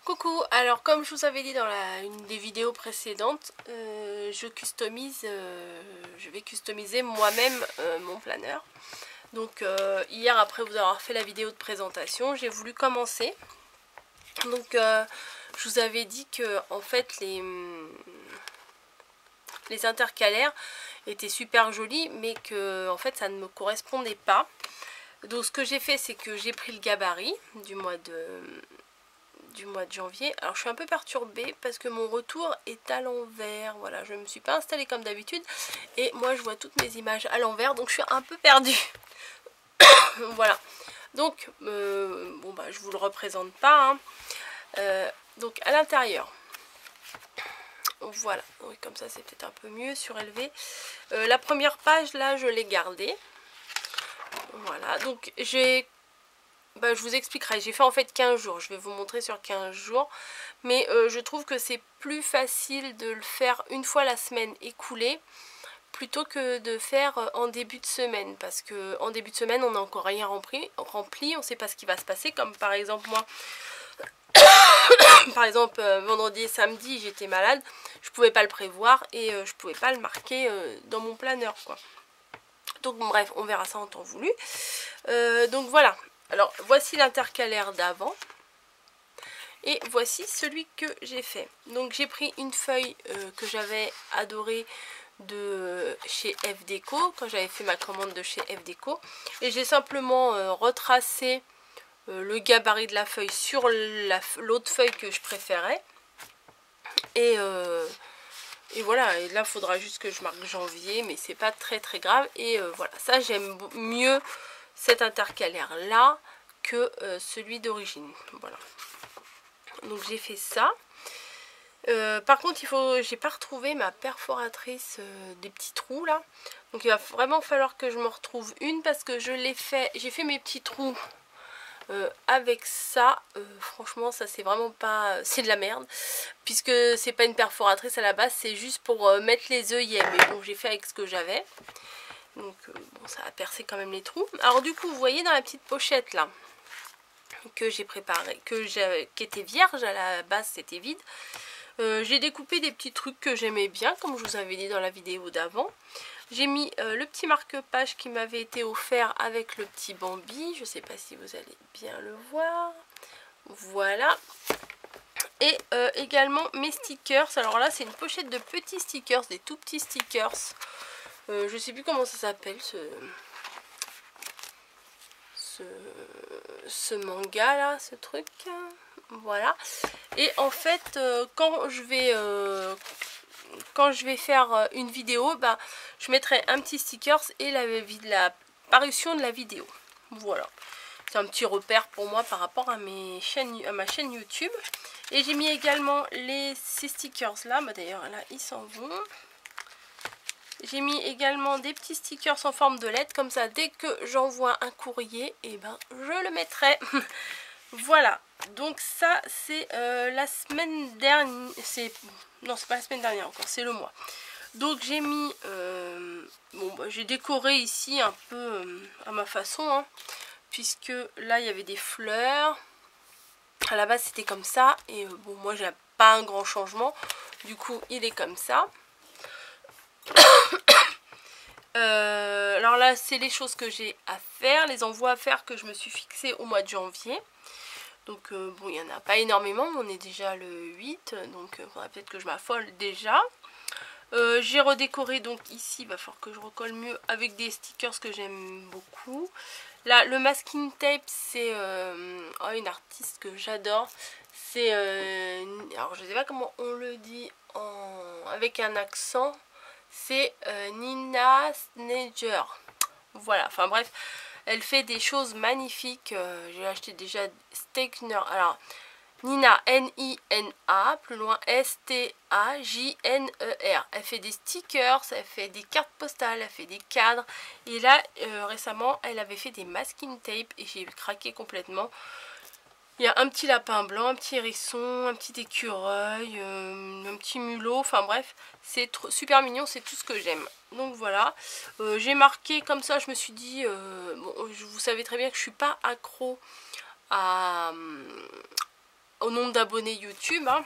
Coucou, alors comme je vous avais dit dans une des vidéos précédentes, je vais customiser moi-même mon planeur. Donc hier, après vous avoir fait la vidéo de présentation, j'ai voulu commencer. Donc je vous avais dit que en fait les intercalaires étaient super jolis, mais que en fait ça ne me correspondait pas. Donc ce que j'ai fait, c'est que j'ai pris le gabarit du mois de janvier. Alors je suis un peu perturbée parce que mon retour est à l'envers. Voilà, je ne me suis pas installée comme d'habitude et moi je vois toutes mes images à l'envers, donc je suis un peu perdue. Voilà, donc bon bah je vous le représente pas, hein. Donc à l'intérieur, voilà, oui, comme ça c'est peut-être un peu mieux surélevé. La première page là je l'ai gardée. Voilà, donc je vous expliquerai. J'ai fait en fait 15 jours. Je vais vous montrer sur 15 jours. Mais je trouve que c'est plus facile de le faire une fois la semaine écoulée plutôt que de faire en début de semaine. Parce que en début de semaine, on n'a encore rien rempli. On ne sait pas ce qui va se passer. Comme par exemple moi, par exemple vendredi et samedi, j'étais malade. Je ne pouvais pas le prévoir et je ne pouvais pas le marquer dans mon planeur, quoi. Donc bref, on verra ça en temps voulu. Donc voilà. Alors voici l'intercalaire d'avant et voici celui que j'ai fait. Donc j'ai pris une feuille que j'avais adorée de chez FDeco quand j'avais fait ma commande de chez FDeco et j'ai simplement retracé le gabarit de la feuille sur l'autre feuille que je préférais et voilà, et là il faudra juste que je marque janvier, mais c'est pas très grave. Et voilà, ça j'aime mieux cet intercalaire là que celui d'origine. Voilà, donc j'ai fait ça. Par contre j'ai pas retrouvé ma perforatrice des petits trous là, donc il va vraiment falloir que je me retrouve une parce que j'ai fait mes petits trous avec ça. Franchement ça c'est vraiment pas, c'est de la merde puisque c'est pas une perforatrice à la base, c'est juste pour mettre les œillets, mais bon j'ai fait avec ce que j'avais. Donc bon, ça a percé quand même les trous. Alors du coup vous voyez dans la petite pochette là que j'ai préparé, qui était vierge, à la base c'était vide, j'ai découpé des petits trucs que j'aimais bien comme je vous avais dit dans la vidéo d'avant. J'ai mis le petit marque-page qui m'avait été offert avec le petit Bambi. Je sais pas si vous allez bien le voir. Voilà. Et également mes stickers. Alors là c'est une pochette de petits stickers, des tout petits stickers. Je sais plus comment ça s'appelle ce manga là, ce truc. Voilà. Et en fait quand je vais faire une vidéo, bah, je mettrai un petit stickers et la parution de la vidéo. Voilà, c'est un petit repère pour moi par rapport à ma chaîne YouTube. Et j'ai mis également ces stickers là, bah, d'ailleurs là ils s'en vont. J'ai mis également des petits stickers en forme de lettre, comme ça dès que j'envoie un courrier, et ben je le mettrai. Voilà, donc ça c'est la semaine dernière, non c'est pas la semaine dernière encore, c'est le mois. Donc j'ai mis, j'ai décoré ici un peu à ma façon, hein, puisque là il y avait des fleurs. À la base c'était comme ça, et bon moi j'ai pas un grand changement, du coup il est comme ça. Alors là c'est les choses que j'ai à faire, les envois à faire que je me suis fixé au mois de janvier. Donc bon, il n'y en a pas énormément, on est déjà le 8, donc il faudra peut-être que je m'affole déjà. J'ai redécoré, donc ici il va falloir que je recolle mieux avec des stickers que j'aime beaucoup. Là le masking tape c'est une artiste que j'adore. C'est alors je sais pas comment on le dit avec un accent. C'est Nina Sneijder. Voilà, enfin bref, elle fait des choses magnifiques. J'ai acheté déjà Stegner. Alors, Nina, N-I-N-A, plus loin S-T-A-J-N-E-R. Elle fait des stickers, elle fait des cartes postales, elle fait des cadres. Et là, récemment, elle avait fait des masking tape et j'ai craqué complètement. Il y a un petit lapin blanc, un petit hérisson, un petit écureuil, un petit mulot, enfin bref, c'est super mignon, c'est tout ce que j'aime. Donc voilà, j'ai marqué comme ça, je me suis dit, vous savez très bien que je suis pas accro nombre d'abonnés YouTube, hein.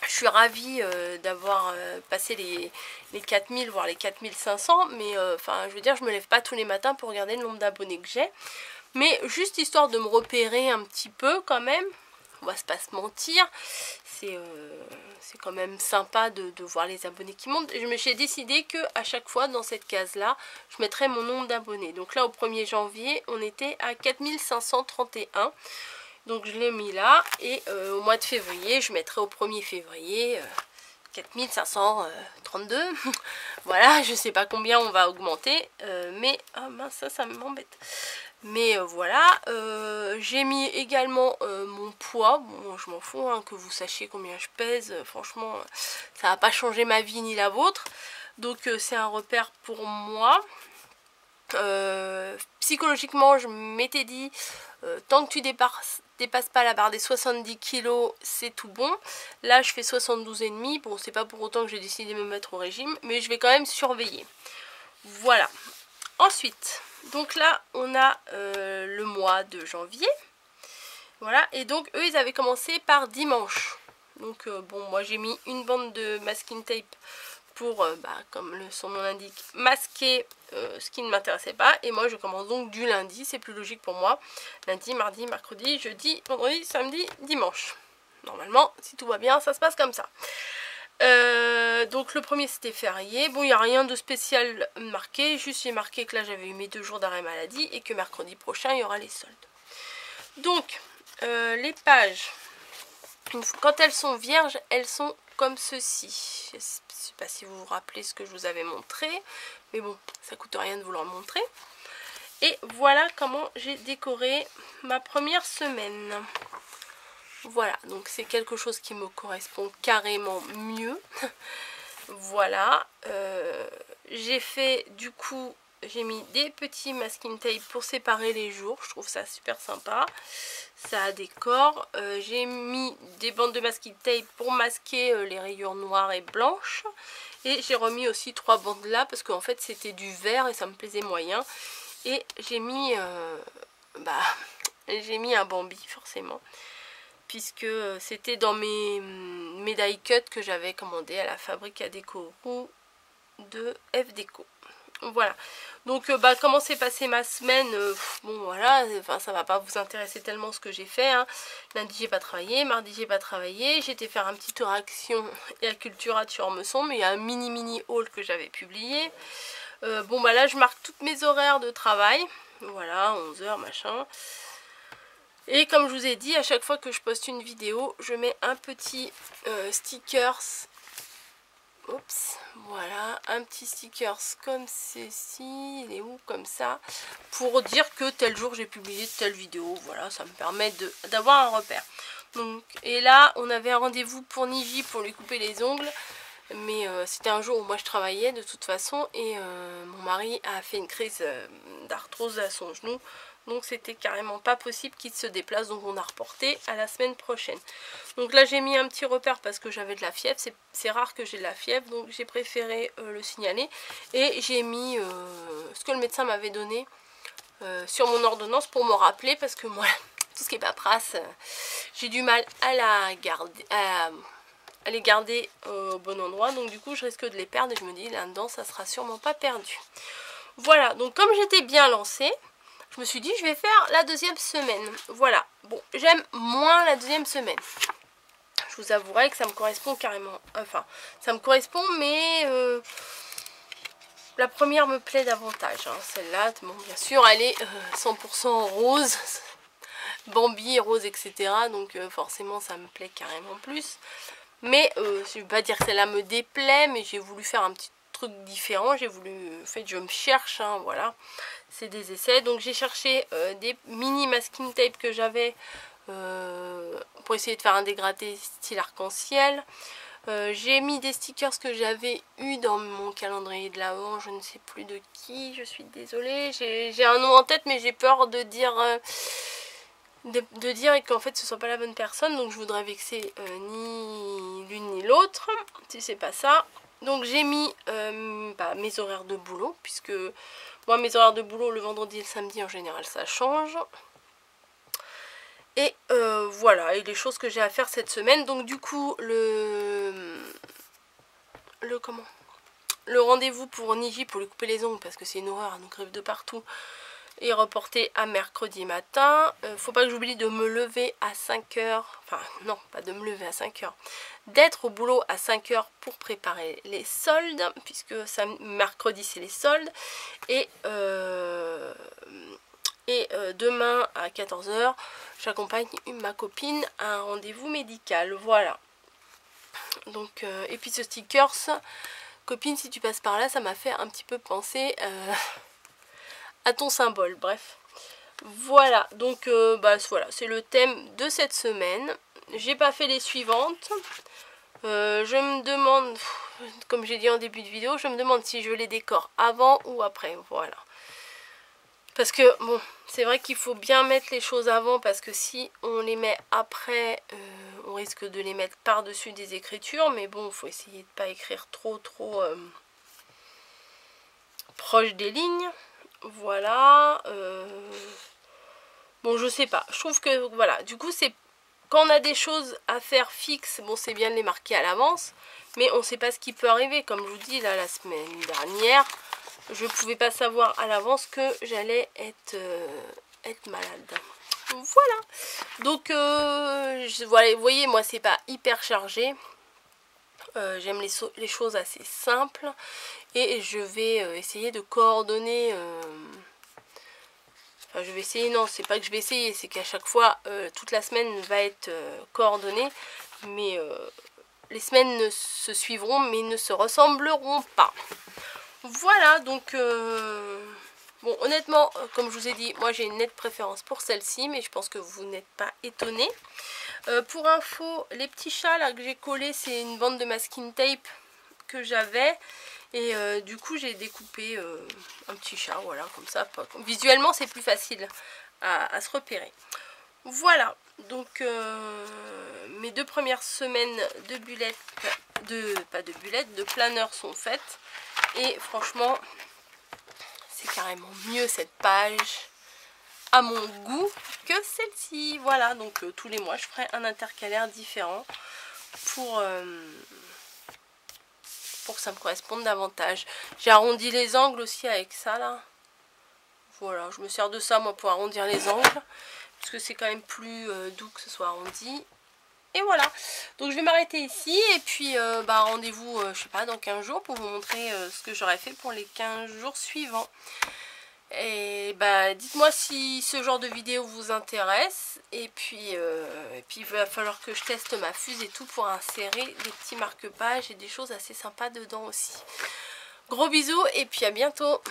Je suis ravie d'avoir passé les 4000 voire les 4500, mais enfin je veux dire, je me lève pas tous les matins pour regarder le nombre d'abonnés que j'ai, mais juste histoire de me repérer un petit peu quand même. On va pas se mentir, c'est quand même sympa de voir les abonnés qui montent. Et j'ai décidé que à chaque fois dans cette case là, je mettrai mon nombre d'abonnés. Donc là au 1er janvier, on était à 4531. Donc je l'ai mis là, et au mois de février, je mettrai au 1er février 4532. Voilà, je sais pas combien on va augmenter, mais ah mince, ça m'embête. Mais voilà, j'ai mis également mon poids. Bon, je m'en fous hein, que vous sachiez combien je pèse. Franchement, ça va pas changer ma vie ni la vôtre. Donc c'est un repère pour moi. Psychologiquement, je m'étais dit, tant que tu dépasses pas la barre des 70 kg, c'est tout bon. Là, je fais 72,5. Bon, c'est pas pour autant que j'ai décidé de me mettre au régime, mais je vais quand même surveiller. Voilà. Ensuite, donc là, on a le mois de janvier. Voilà. Et donc, eux, ils avaient commencé par dimanche. Donc, bon, moi, j'ai mis une bande de masking tape pour, comme son nom l'indique, masquer ce qui ne m'intéressait pas. Et moi je commence donc du lundi, c'est plus logique pour moi. Lundi, mardi, mercredi, jeudi, vendredi, samedi, dimanche. Normalement, si tout va bien, ça se passe comme ça. Donc le premier c'était férié. Bon, il n'y a rien de spécial marqué, juste j'ai marqué que là j'avais eu mes 2 jours d'arrêt maladie et que mercredi prochain il y aura les soldes. Donc les pages, quand elles sont vierges, elles sont comme ceci. Je ne sais pas si vous vous rappelez ce que je vous avais montré, mais bon, ça coûte rien de vous le montrer. Et voilà comment j'ai décoré ma première semaine. Voilà, donc c'est quelque chose qui me correspond carrément mieux. Voilà, j'ai fait du coup, j'ai mis des petits masking tape pour séparer les jours. Je trouve ça super sympa. Ça décore. J'ai mis des bandes de masking tape pour masquer les rayures noires et blanches. Et j'ai remis aussi 3 bandes là parce qu'en fait c'était du vert et ça me plaisait moyen. Et j'ai mis, j'ai mis un Bambi forcément. Puisque c'était dans mes die cut que j'avais commandé à la fabrique à déco de F Déco. Voilà, donc comment s'est passée ma semaine, bon voilà, enfin ça va pas vous intéresser tellement ce que j'ai fait, hein. Lundi j'ai pas travaillé, mardi j'ai pas travaillé, j'étais faire un petit tour à Action et à Cultura sur Ormesson, mais il y a un mini haul que j'avais publié. Bon bah là je marque toutes mes horaires de travail, voilà, 11 h machin. Et comme je vous ai dit, à chaque fois que je poste une vidéo, je mets un petit stickers. Oups, voilà, un petit stickers comme ceci, il est où, comme ça, pour dire que tel jour j'ai publié telle vidéo. Voilà, ça me permet d'avoir un repère. Donc, et là, on avait un rendez-vous pour Niji pour lui couper les ongles. Mais c'était un jour où moi je travaillais de toute façon. Et mon mari a fait une crise d'arthrose à son genou. Donc c'était carrément pas possible qu'il se déplace. Donc on a reporté à la semaine prochaine. Donc là j'ai mis un petit repère parce que j'avais de la fièvre. C'est rare que j'ai de la fièvre. Donc j'ai préféré le signaler. Et j'ai mis ce que le médecin m'avait donné sur mon ordonnance pour me rappeler. Parce que moi, tout ce qui est paperasse, j'ai du mal à la garder, à les garder au bon endroit. Donc du coup je risque de les perdre. Et je me dis là-dedans ça sera sûrement pas perdu. Voilà, donc comme j'étais bien lancée, je me suis dit je vais faire la 2e semaine. Voilà, bon, j'aime moins la 2e semaine. Je vous avouerai que ça me correspond carrément. Enfin, ça me correspond, mais la première me plaît davantage. Hein. Celle-là, bon, bien sûr, elle est 100% rose. Bambi, rose, etc. Donc forcément, ça me plaît carrément plus. Mais je ne vais pas dire que celle-là me déplaît, mais j'ai voulu faire un petit truc différent. J'ai voulu, en fait, je me cherche, hein, voilà. C'est des essais. Donc j'ai cherché des mini masking tape que j'avais pour essayer de faire un dégradé style arc-en-ciel. J'ai mis des stickers que j'avais eu dans mon calendrier de l'Avent, je ne sais plus de qui, je suis désolée. J'ai un nom en tête, mais j'ai peur de dire... et qu'en fait ce soit pas la bonne personne, donc je voudrais vexer ni l'une ni l'autre si c'est pas ça. Donc j'ai mis mes horaires de boulot, puisque moi mes horaires de boulot le vendredi et le samedi en général ça change. Et voilà, et les choses que j'ai à faire cette semaine. Donc du coup, le rendez-vous pour Niji pour lui couper les ongles, parce que c'est une horreur, elle nous griffe de partout, est reporté à mercredi matin. Faut pas que j'oublie de me lever à 5 h. Enfin non, pas de me lever à 5 h. D'être au boulot à 5 h pour préparer les soldes, puisque mercredi c'est les soldes. Et demain à 14 h, j'accompagne ma copine à un rendez-vous médical. Voilà. Donc, et puis ce stickers, copine, si tu passes par là, ça m'a fait un petit peu penser à ton symbole. Bref. Voilà. Donc, voilà, c'est le thème de cette semaine. J'ai pas fait les suivantes. Je me demande, comme j'ai dit en début de vidéo, je me demande si je les décore avant ou après. Voilà. Parce que, bon, c'est vrai qu'il faut bien mettre les choses avant, parce que si on les met après, on risque de les mettre par-dessus des écritures. Mais bon, il faut essayer de ne pas écrire trop proche des lignes. Voilà. Bon, je sais pas. Je trouve que, voilà, du coup, c'est quand on a des choses à faire fixes, bon, c'est bien de les marquer à l'avance. Mais on ne sait pas ce qui peut arriver. Comme je vous dis, là, la semaine dernière, je ne pouvais pas savoir à l'avance que j'allais être malade. Voilà. Donc, voilà, vous voyez, moi, c'est pas hyper chargé. J'aime les choses assez simples. Et je vais essayer de coordonner... Enfin, je vais essayer, non, c'est pas que je vais essayer, c'est qu'à chaque fois, toute la semaine va être coordonnée. Mais les semaines se suivront, mais ne se ressembleront pas. Voilà, donc, bon, honnêtement, comme je vous ai dit, moi j'ai une nette préférence pour celle-ci, mais je pense que vous n'êtes pas étonnés. Pour info, les petits chats là que j'ai collés, c'est une bande de masking tape que j'avais. Et du coup, j'ai découpé un petit chat, voilà, comme ça. Visuellement, c'est plus facile à se repérer. Voilà, donc mes 2 premières semaines de bullettes, de planeurs sont faites. Et franchement, c'est carrément mieux cette page à mon goût que celle-ci. Voilà, donc tous les mois, je ferai un intercalaire différent pour que ça me corresponde davantage. J'ai arrondi les angles aussi avec ça là. Voilà, je me sers de ça moi pour arrondir les angles, parce que c'est quand même plus doux que ce soit arrondi. Et voilà, donc je vais m'arrêter ici et puis rendez-vous, je sais pas, dans 15 jours pour vous montrer ce que j'aurais fait pour les 15 jours suivants. Et dites-moi si ce genre de vidéo vous intéresse. Et puis il va falloir que je teste ma fuse et tout pour insérer des petits marque-pages et des choses assez sympas dedans aussi. Gros bisous et puis à bientôt.